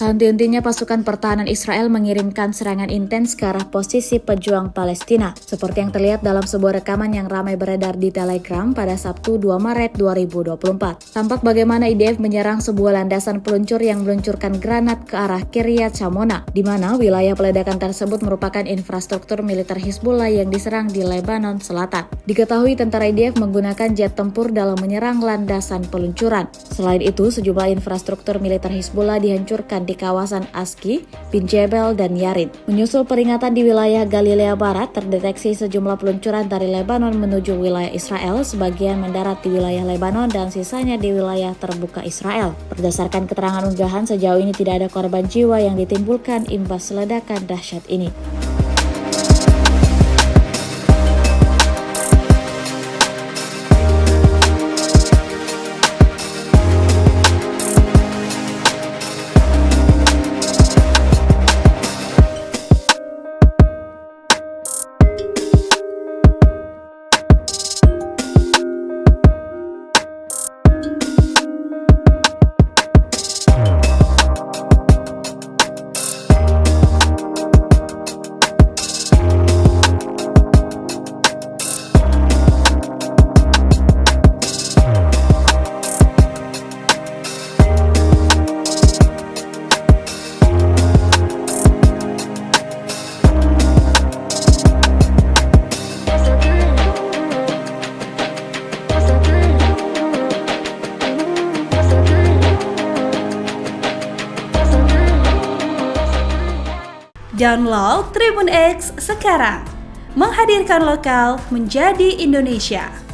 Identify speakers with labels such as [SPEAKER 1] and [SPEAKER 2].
[SPEAKER 1] Henti-hentinya pasukan pertahanan Israel mengirimkan serangan intens ke arah posisi pejuang Palestina, seperti yang terlihat dalam sebuah rekaman yang ramai beredar di Telegram pada Sabtu 2 Maret 2024. Tampak bagaimana IDF menyerang sebuah landasan peluncur yang meluncurkan granat ke arah Kiryat Shmona, di mana wilayah peledakan tersebut merupakan infrastruktur militer Hizbullah yang diserang di Lebanon Selatan. Diketahui tentara IDF menggunakan jet tempur dalam menyerang landasan peluncuran. Selain itu, sejumlah infrastruktur militer Hizbullah dihancurkan di kawasan Aski, Bin Jebel, dan Yarin. Menyusul peringatan di wilayah Galilea Barat, terdeteksi sejumlah peluncuran dari Lebanon menuju wilayah Israel, sebagian mendarat di wilayah Lebanon dan sisanya di wilayah terbuka Israel. Berdasarkan keterangan unggahan, sejauh ini tidak ada korban jiwa yang ditimbulkan imbas ledakan dahsyat ini.
[SPEAKER 2] Download Tribun X sekarang, menghadirkan lokal menjadi Indonesia.